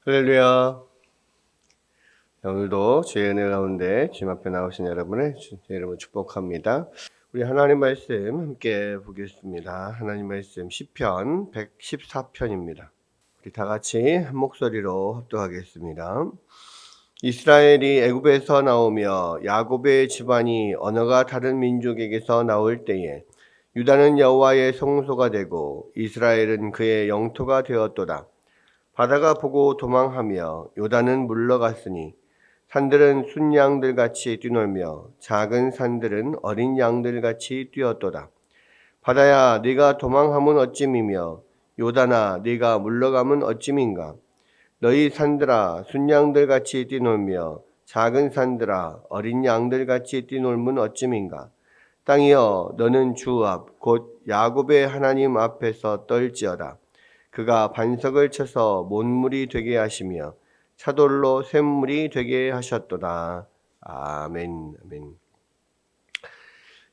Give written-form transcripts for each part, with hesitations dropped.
할렐루야. 오늘도 주의 은혜 가운데 주님 앞에 나오신 여러분을 주의 이름으로 축복합니다. 우리 하나님 말씀 함께 보겠습니다. 하나님 말씀 시편 114편입니다. 우리 다 같이 한 목소리로 합독하겠습니다. 이스라엘이 애굽에서 나오며 야곱의 집안이 언어가 다른 민족에게서 나올 때에 유다는 여호와의 성소가 되고 이스라엘은 그의 영토가 되었도다. 바다가 보고 도망하며 요단은 물러갔으니 산들은 순양들같이 뛰놀며 작은 산들은 어린 양들같이 뛰었도다. 바다야 네가 도망함은 어찌미며 요단아 네가 물러감은 어찌민가. 너희 산들아 순양들같이 뛰놀며 작은 산들아 어린 양들같이 뛰놀면 어찌민가. 땅이여 너는 주 앞 곧 야곱의 하나님 앞에서 떨지어다. 그가 반석을 쳐서 몬물이 되게 하시며 차돌로 샘물이 되게 하셨도다. 아멘. 아멘.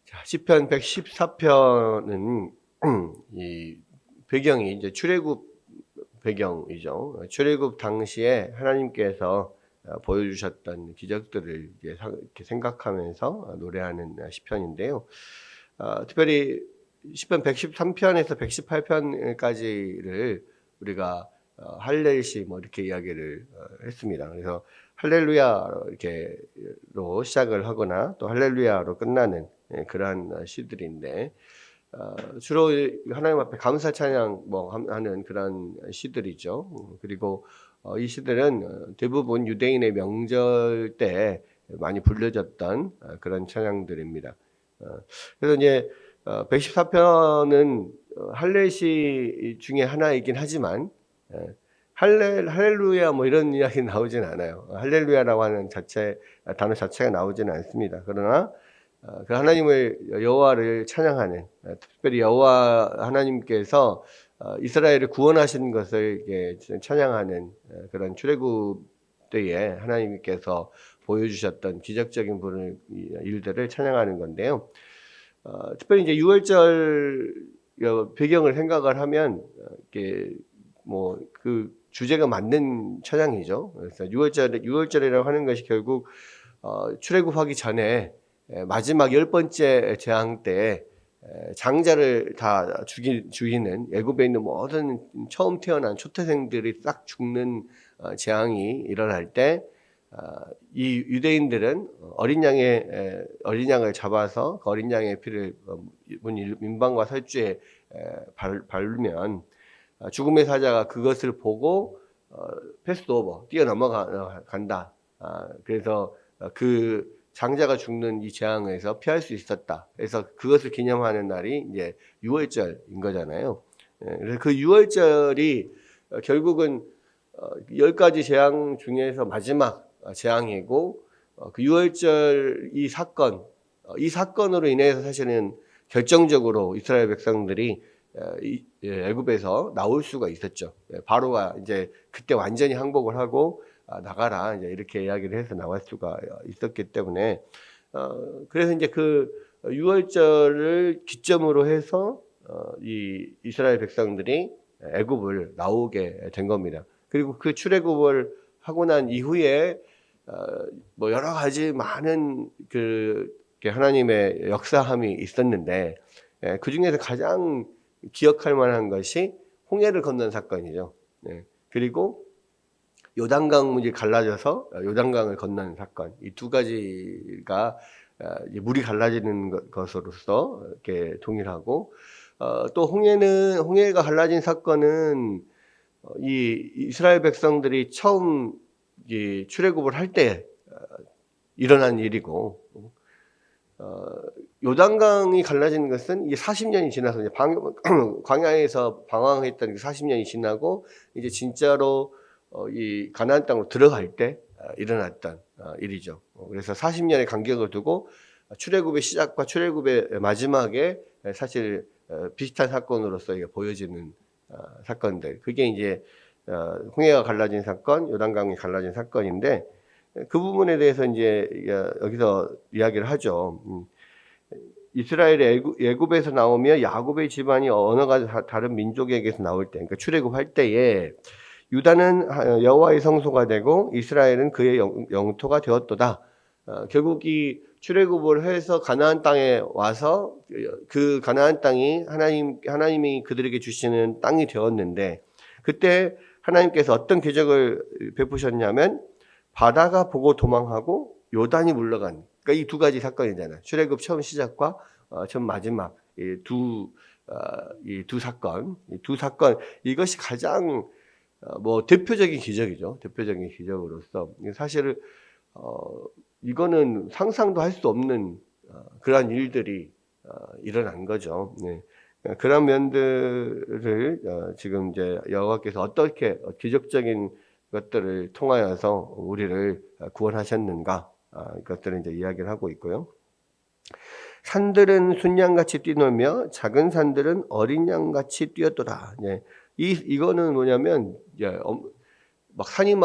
자, 시편 114편은 이 배경이 이제 출애굽 배경이죠. 출애굽 당시에 하나님께서 보여주셨던 기적들을 이렇게 생각하면서 노래하는 시편인데요. 특별히 시편 113편에서 118편까지를 우리가 할렐시 뭐 이렇게 이야기를 했습니다. 그래서 할렐루야 이렇게로 시작을 하거나 또 할렐루야로 끝나는 그러한 시들인데 주로 하나님 앞에 감사 찬양 뭐 하는 그런 시들이죠. 그리고 이 시들은 대부분 유대인의 명절 때 많이 불려졌던 그런 찬양들입니다. 그래서 이제 114편은 할례시 중에 하나이긴 하지만 할렐루야 뭐 이런 이야기 나오진 않아요. 할렐루야라고 하는 단어 자체가 나오지는 않습니다. 그러나 그 하나님을 여호와를 찬양하는 특별히 여호와 하나님께서 이스라엘을 구원하신 것을 찬양하는 그런 출애굽 때에 하나님께서 보여주셨던 기적적인 일들을 찬양하는 건데요. 특별히 이제 유월절 배경을 생각을 하면 이게 뭐 그 주제가 맞는 찬양이죠. 그래서 유월절이라고 하는 것이 결국 출애굽하기 전에 마지막 10번째 재앙 때 장자를 다 죽이는 애굽에 있는 모든 처음 태어난 초태생들이 싹 죽는 재앙이 일어날 때 이 유대인들은 어린 양을 잡아서 그 어린 양의 피를 민방과 설주에 바르면 죽음의 사자가 그것을 보고 패스 오버 뛰어넘어간다. 그래서 그 장자가 죽는 이 재앙에서 피할 수 있었다. 그래서 그것을 기념하는 날이 이제 유월절인 거잖아요. 그래서 그 유월절이 결국은 10가지 재앙 중에서 마지막 재앙이고 그 유월절 이 사건으로 인해서 사실은 결정적으로 이스라엘 백성들이 애굽에서 나올 수가 있었죠. 바로가 이제 그때 완전히 항복을 하고 나가라 이제 이렇게 이야기를 해서 나갈 수가 있었기 때문에 그래서 이제 그 유월절을 기점으로 해서 이 이스라엘 백성들이 애굽을 나오게 된 겁니다. 그리고 그 출애굽을 하고 난 이후에 뭐 여러 가지 많은 그 하나님의 역사함이 있었는데 그 중에서 가장 기억할 만한 것이 홍해를 건넌 사건이죠. 그리고 요단강이 갈라져서 요단강을 건너는 사건. 이 두 가지가 물이 갈라지는 것으로서 이렇게 동일하고 또 홍해가 갈라진 사건은 이 이스라엘 백성들이 처음 이 출애굽을 할 때 일어난 일이고 요단강이 갈라지는 것은 이게 40년이 지나서 이제 광야에서 방황했던 그 40년이 지나고 이제 진짜로 이 가나안 땅으로 들어갈 때 일어났던 일이죠. 그래서 40년의 간격을 두고 출애굽의 시작과 출애굽의 마지막에 사실 비슷한 사건으로서 보여지는 사건들. 그게 이제 홍해가 갈라진 사건, 요단강이 갈라진 사건인데 그 부분에 대해서 이제 여기서 이야기를 하죠. 이스라엘의 애굽에서 나오며 야곱의 집안이 언어가 다른 민족에게서 나올 때, 그러니까 출애굽할 때에 유다는 여호와의 성소가 되고 이스라엘은 그의 영토가 되었도다. 결국 이 출애굽을 해서 가나안 땅에 와서 그 가나안 땅이 하나님이 그들에게 주시는 땅이 되었는데, 그때 하나님께서 어떤 기적을 베푸셨냐면 바다가 보고 도망하고 요단이 물러간, 그러니까 이 두 가지 사건이잖아요. 출애굽 처음 시작과 처음 마지막 이 두 사건, 이것이 가장 뭐 대표적인 기적이죠. 대표적인 기적으로서 사실 이거는 상상도 할 수 없는 그러한 일들이 일어난 거죠. 네. 그런 면들을 지금 이제 여호와께서 어떻게 기적적인 것들을 통하여서 우리를 구원하셨는가, 이것들을 이제 이야기를 하고 있고요. 산들은 순양같이 뛰놀며 작은 산들은 어린 양같이 뛰었더라. 네. 이거는 뭐냐면 막 산이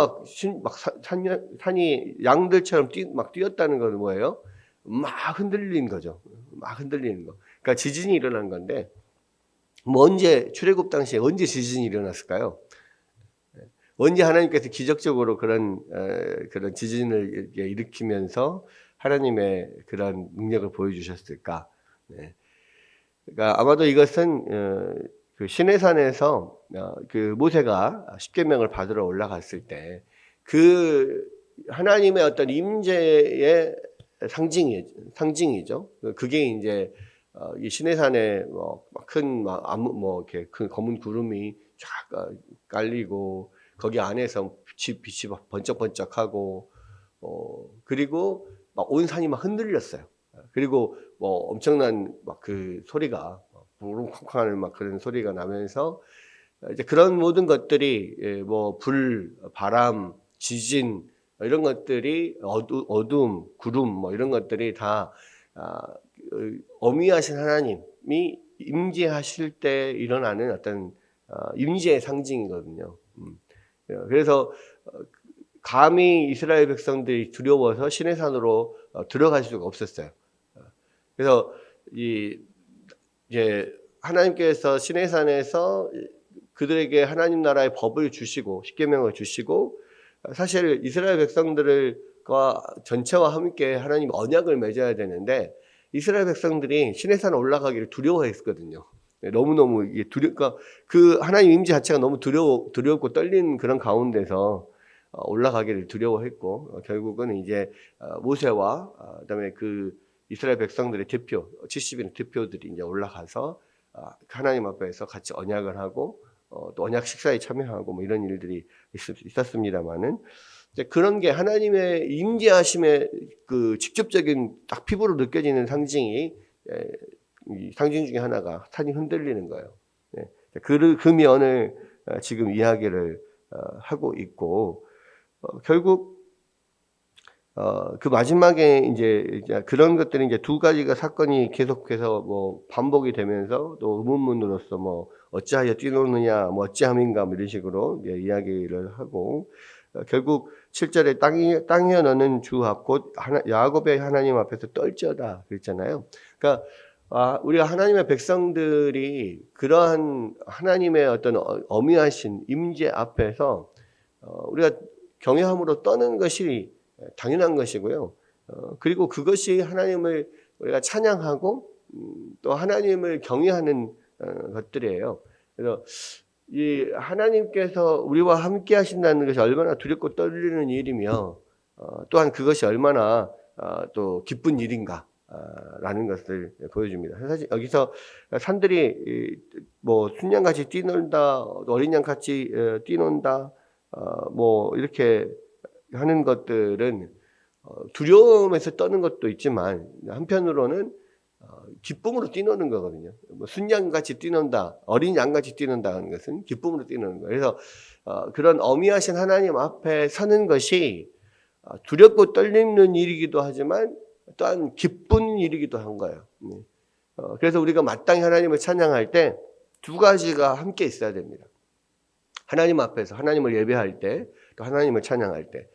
산이 양들처럼 막 뛰었다는 건 뭐예요? 막 흔들리는 거죠. 막 흔들리는 거. 그러니까 지진이 일어난 건데, 뭐 언제 출애굽 당시에 언제 지진이 일어났을까요? 언제 하나님께서 기적적으로 그런 지진을 일으키면서 하나님의 그런 능력을 보여주셨을까? 네. 그러니까 아마도 이것은 그 시내산에서 그 모세가 십계명을 받으러 올라갔을 때 그 하나님의 어떤 임재의 상징이죠. 그게 이제 이 시내산에 이렇게 큰 검은 구름이 쫙 깔리고 거기 안에서 빛이 번쩍번쩍하고 그리고 막 온 산이 막 흔들렸어요. 그리고 뭐 엄청난 막 그 소리가 부릉쿵쾅하는 막 그런 소리가 나면서 이제 그런 모든 것들이 뭐 불, 바람, 지진 이런 것들이 어둠, 구름 뭐 이런 것들이 다 어미하신 하나님이 임재하실 때 일어나는 어떤 임재의 상징이거든요. 그래서 감히 이스라엘 백성들이 두려워서 시내산으로 들어갈 수가 없었어요. 그래서 이제 하나님께서 시내산에서 그들에게 하나님 나라의 법을 주시고 십계명을 주시고 사실 이스라엘 백성들과 전체와 함께 하나님 언약을 맺어야 되는데 이스라엘 백성들이 시내산 올라가기를 두려워했거든요. 너무너무 그러니까 그 하나님 임재 자체가 너무 두렵고 떨리는 그런 가운데서 올라가기를 두려워했고 결국은 이제 모세와 그다음에 그 이스라엘 백성들의 대표 70인의 대표들이 이제 올라가서 하나님 앞에서 같이 언약을 하고 또 언약 식사에 참여하고 뭐 이런 일들이 있었습니다만은 그런 게 하나님의 임재하심의 그 직접적인 딱 피부로 느껴지는 상징이 상징 중에 하나가 산이 흔들리는 거예요. 그 면을 지금 이야기를 하고 있고 결국 그 마지막에 이제 그런 것들이 이제 두 가지가 사건이 계속해서 뭐 반복이 되면서 또 의문문으로서 뭐 어찌하여 뛰노느냐, 뭐 어찌함인가 뭐 이런 식으로 이야기를 하고 결국 7절에 땅이여 너는 주 앞 곧 야곱의 하나님 앞에서 떨지어다 그랬잖아요. 그러니까 우리가 하나님의 백성들이 그러한 하나님의 어떤 어미하신 임재 앞에서 우리가 경외함으로 떠는 것이 당연한 것이고요. 그리고 그것이 하나님을 우리가 찬양하고 또 하나님을 경외하는 것들이에요. 그래서 이 하나님께서 우리와 함께 하신다는 것이 얼마나 두렵고 떨리는 일이며 또한 그것이 얼마나 또 기쁜 일인가 라는 것을 보여줍니다. 사실 여기서 산들이 뭐 순양같이 뛰놀다, 어린 양같이 뛰논다, 뭐 이렇게 하는 것들은 두려움에서 떠는 것도 있지만 한편으로는 기쁨으로 뛰노는 거거든요. 뭐 순양같이 뛰논다, 어린 양같이 뛰논다 하는 것은 기쁨으로 뛰노는 거예요. 그래서 그런 어미하신 하나님 앞에 서는 것이 두렵고 떨리는 일이기도 하지만 또한 기쁜 일이기도 한 거예요. 그래서 우리가 마땅히 하나님을 찬양할 때 두 가지가 함께 있어야 됩니다. 하나님 앞에서 하나님을 예배할 때 또 하나님을 찬양할 때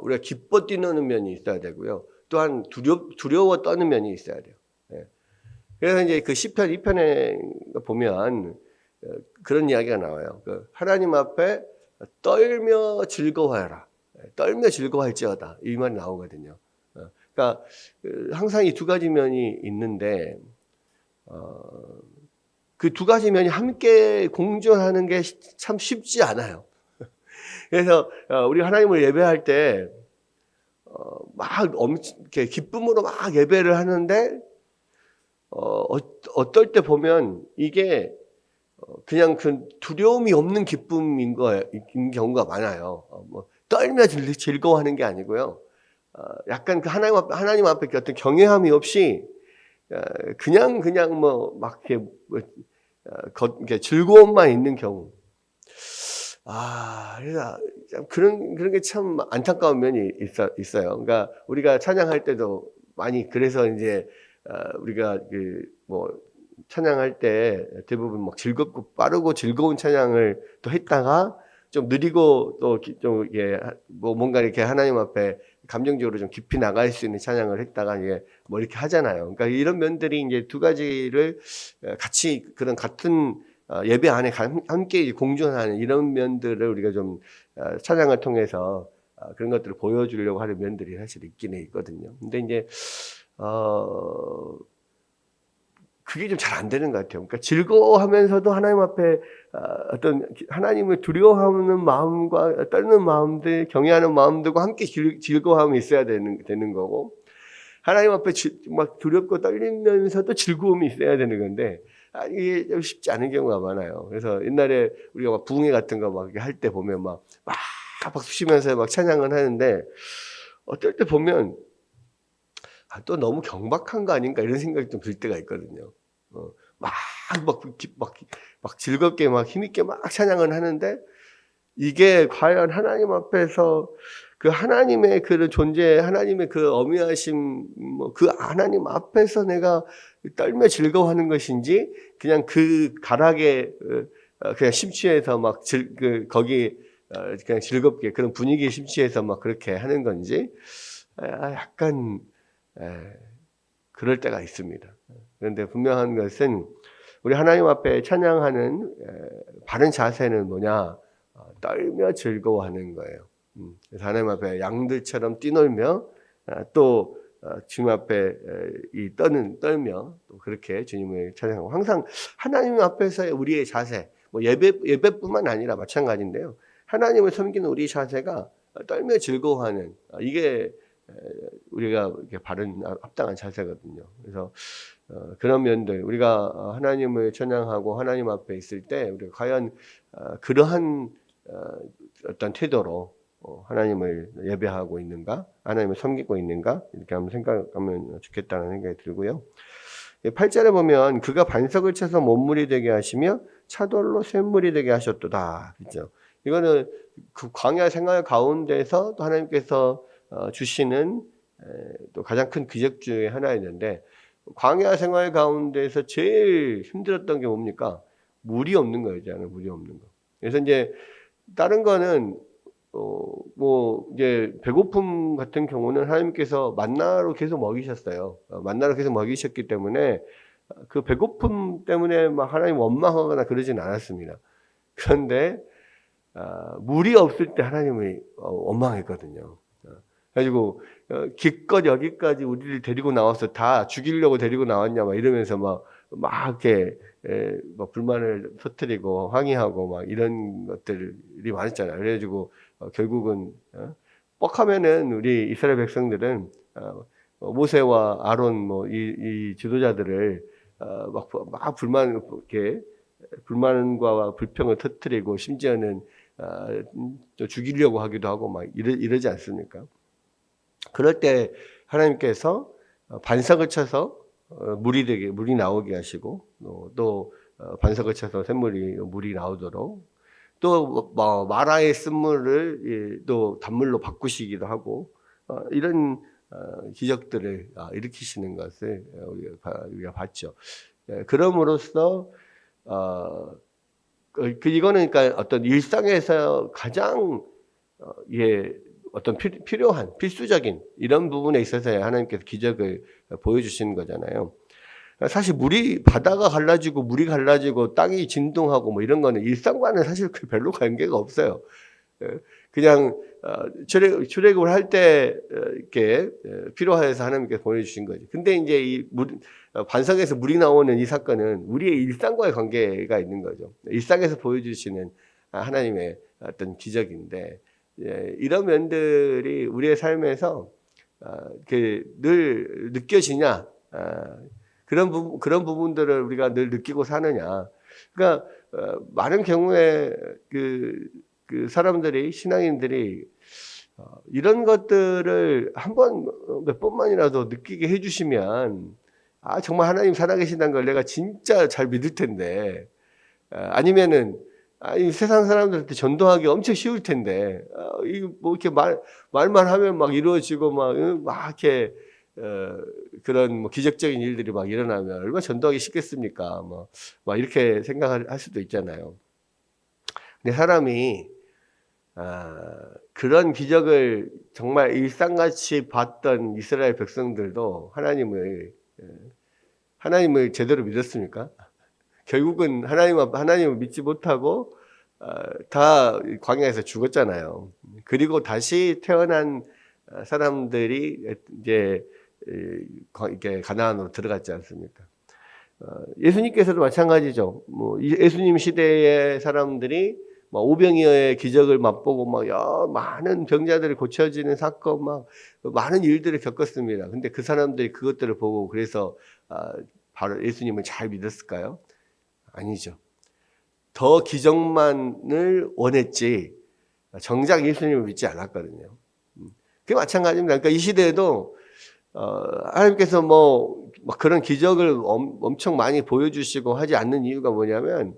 우리가 기뻐 뛰노는 면이 있어야 되고요. 또한 두려워 떠는 면이 있어야 돼요. 그래서 이제 그 시편 2편에 보면 그런 이야기가 나와요. 하나님 앞에 떨며 즐거워하라. 떨며 즐거워할지어다. 이 말이 나오거든요. 그러니까 항상 이 두 가지 면이 있는데 그 두 가지 면이 함께 공존하는 게 참 쉽지 않아요. 그래서 우리 하나님을 예배할 때 막 이렇게 기쁨으로 막 예배를 하는데 어떨 때 보면 이게 그냥 그 두려움이 없는 기쁨인 경우가 많아요. 뭐 떨며 즐거워하는 게 아니고요. 약간 그 하나님 앞에 어떤 경외함이 없이 그냥 뭐 막 이렇게 즐거움만 있는 경우. 그래서 그런 게 참 안타까운 면이 있어요. 그러니까 우리가 찬양할 때도 많이 그래서 이제 우리가 뭐 찬양할 때 대부분 막 즐겁고 빠르고 즐거운 찬양을 또 했다가 좀 느리고 또 좀 이게 뭐 뭔가 이렇게 하나님 앞에 감정적으로 좀 깊이 나갈 수 있는 찬양을 했다가 이게 뭐 이렇게 하잖아요. 그러니까 이런 면들이 이제 두 가지를 같이 그런 같은 예배 안에 함께 공존하는 이런 면들을 우리가 좀 찬양을 통해서 그런 것들을 보여주려고 하는 면들이 사실 있긴 있거든요. 근데 이제 그게 좀 잘 안 되는 것 같아요. 그러니까 즐거워하면서도 하나님 앞에 어떤 하나님을 두려워하는 마음과 떨는 마음들, 경외하는 마음들과 함께 즐거움이 있어야 되는 거고, 하나님 앞에 막 두렵고 떨리면서도 즐거움이 있어야 되는 건데, 이게 좀 쉽지 않은 경우가 많아요. 그래서 옛날에 우리가 막 부흥회 같은 거 막 할 때 보면 막 박수 치면서 막 찬양을 하는데, 어떨 때 보면 또 너무 경박한 거 아닌가 이런 생각이 좀 들 때가 있거든요. 막 즐겁게 막 힘있게 막 찬양을 하는데 이게 과연 하나님 앞에서 그 하나님의 그 존재, 하나님의 그 어미하심, 뭐 그 하나님 앞에서 내가 떨며 즐거워하는 것인지 그냥 그 가락에 그냥 심취해서 막 거기 그냥 즐겁게 그런 분위기에 심취해서 막 그렇게 하는 건지 약간 그럴 때가 있습니다. 그런데 분명한 것은 우리 하나님 앞에 찬양하는 바른 자세는 뭐냐? 떨며 즐거워하는 거예요. 그래서 하나님 앞에 양들처럼 뛰놀며 또 주님 앞에 떨며 또 그렇게 주님을 찬양하고 항상 하나님 앞에서의 우리의 자세, 뭐 예배뿐만 아니라 마찬가지인데요. 하나님을 섬기는 우리 자세가 떨며 즐거워하는 이게 우리가 이렇게 바른 합당한 자세거든요. 그래서 그런 면들 우리가 하나님을 찬양하고 하나님 앞에 있을 때 우리가 과연 그러한 어떤 태도로 하나님을 예배하고 있는가, 하나님을 섬기고 있는가 이렇게 한번 생각하면 좋겠다는 생각이 들고요. 8절에 보면 그가 반석을 쳐서 못물이 되게 하시며 차돌로 샘물이 되게 하셨도다. 그렇죠? 이거는 그 광야 생활 가운데서 또 하나님께서 주시는 또 가장 큰 기적 중에 하나였는데 광야 생활 가운데서 제일 힘들었던 게 뭡니까? 물이 없는 거였잖아요. 물이 없는 거. 그래서 이제 다른 거는 뭐 이제 배고픔 같은 경우는 하나님께서 만나로 계속 먹이셨어요. 만나로 계속 먹이셨기 때문에 그 배고픔 때문에 막 하나님 원망하거나 그러진 않았습니다. 그런데 물이 없을 때 하나님이 원망했거든요. 그래가지고 기껏 여기까지 우리를 데리고 나와서 다 죽이려고 데리고 나왔냐 막 이러면서 막 이렇게 막 불만을 터뜨리고 항의하고 막 이런 것들이 많았잖아요. 그래가지고 결국은 뻑하면은 우리 이스라엘 백성들은 모세와 아론 뭐 이 지도자들을 막 불만과 불평을 터뜨리고 심지어는 또 죽이려고 하기도 하고 막 이러지 않습니까? 그럴 때 하나님께서 반석을 쳐서 물이 나오게 하시고 또 반석을 쳐서 물이 나오도록 또 마라의 쓴물을 또 단물로 바꾸시기도 하고 이런 기적들을 일으키시는 것을 우리가 봤죠. 그럼으로써 이거는 그러니까 어떤 일상에서 가장 어떤 필요한 필수적인 이런 부분에 있어서야 하나님께서 기적을 보여주시는 거잖아요. 사실 바다가 갈라지고 물이 갈라지고 땅이 진동하고 뭐 이런 거는 일상과는 사실 별로 관계가 없어요. 그냥 출애굽을 할 때 이렇게 필요해서 하나님께서 보내주신 거죠. 근데 이제 반석에서 물이 나오는 이 사건은 우리의 일상과의 관계가 있는 거죠. 일상에서 보여주시는 하나님의 어떤 기적인데, 이런 면들이 우리의 삶에서 늘 느껴지냐, 그런 부분들을 우리가 늘 느끼고 사느냐. 그러니까 많은 경우에 그 사람들이, 신앙인들이 이런 것들을 몇 번만이라도 느끼게 해주시면, 정말 하나님 살아계신다는 걸 내가 진짜 잘 믿을 텐데, 아니면은 이 세상 사람들한테 전도하기 엄청 쉬울 텐데, 이거 뭐 이렇게 말만 하면 막 이루어지고 막 이렇게 그런 뭐 기적적인 일들이 막 일어나면 얼마나 전도하기 쉽겠습니까? 막 이렇게 생각할 수도 있잖아요. 근데 사람이 그런 기적을 정말 일상같이 봤던 이스라엘 백성들도 하나님을 제대로 믿었습니까? 결국은 하나님을 믿지 못하고 다 광야에서 죽었잖아요. 그리고 다시 태어난 사람들이 이제 이렇게 가나안으로 들어갔지 않습니까? 예수님께서도 마찬가지죠. 예수님 시대의 사람들이 오병이어의 기적을 맛보고 많은 병자들이 고쳐지는 사건, 많은 일들을 겪었습니다. 근데 그 사람들이 그것들을 보고 그래서 바로 예수님을 잘 믿었을까요? 아니죠. 더 기적만을 원했지 정작 예수님을 믿지 않았거든요. 그게 마찬가지입니다. 그러니까 이 시대에도 하나님께서 그런 기적을 엄청 많이 보여주시고 하지 않는 이유가 뭐냐면,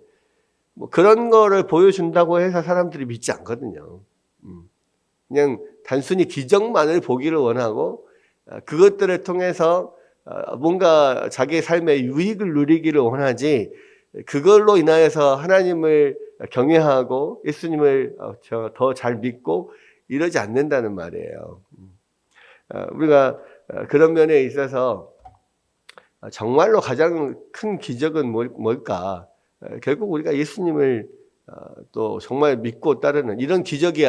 그런 거를 보여준다고 해서 사람들이 믿지 않거든요. 그냥 단순히 기적만을 보기를 원하고, 그것들을 통해서 뭔가 자기의 삶의 유익을 누리기를 원하지, 그걸로 인하여서 하나님을 경외하고 예수님을 더 잘 믿고 이러지 않는다는 말이에요. 우리가 그런 면에 있어서 정말로 가장 큰 기적은 뭘까? 결국 우리가 예수님을 또 정말 믿고 따르는, 이런 기적이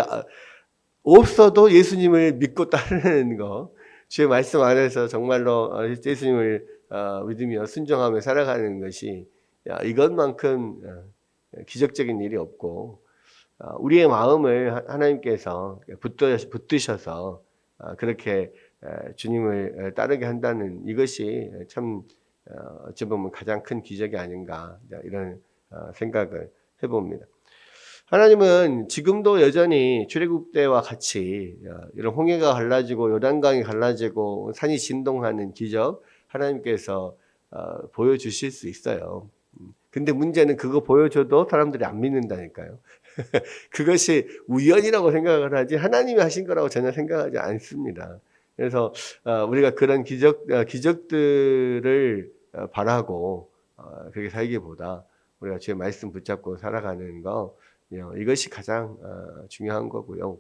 없어도 예수님을 믿고 따르는 거, 주의 말씀 안에서 정말로 예수님을 믿으며 순종하며 살아가는 것이 이것만큼 기적적인 일이 없고, 우리의 마음을 하나님께서 붙드셔서 그렇게 주님을 따르게 한다는 이것이 참 어찌 보면 가장 큰 기적이 아닌가, 이런 생각을 해봅니다. 하나님은 지금도 여전히 출애굽 때와 같이 이런 홍해가 갈라지고 요단강이 갈라지고 산이 진동하는 기적 하나님께서 보여주실 수 있어요. 근데 문제는 그거 보여줘도 사람들이 안 믿는다니까요. 그것이 우연이라고 생각을 하지 하나님이 하신 거라고 전혀 생각하지 않습니다. 그래서 우리가 그런 기적들을 바라고 그렇게 살기보다 우리가 주의 말씀 붙잡고 살아가는 거, 이것이 가장 중요한 거고요.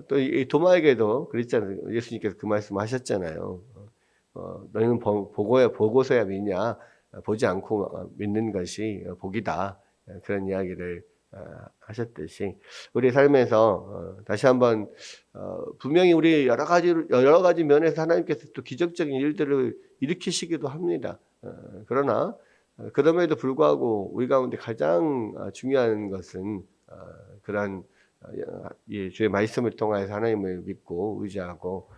또 이 도마에게도 그랬잖아요. 예수님께서 그 말씀 하셨잖아요. 너희는 보고서야 믿냐? 보지 않고 믿는 것이 복이다. 그런 이야기를 하셨듯이 우리 삶에서 다시 한번 분명히 우리 여러 가지 면에서 하나님께서 또 기적적인 일들을 일으키시기도 합니다. 그러나 그럼에도 불구하고 우리 가운데 가장 중요한 것은 그러한 주의 말씀을 통해서 하나님을 믿고 의지하고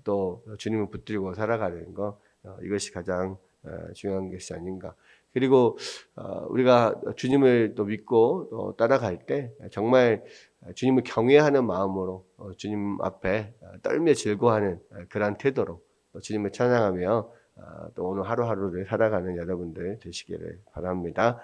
또 주님을 붙들고 살아가는 것, 이것이 가장 중요한 것이 아닌가. 그리고 우리가 주님을 또 믿고 또 따라갈 때 정말 주님을 경외하는 마음으로 주님 앞에 떨며 즐거워하는 그러한 태도로 주님을 찬양하며 또 오늘 하루하루를 살아가는 여러분들 되시기를 바랍니다.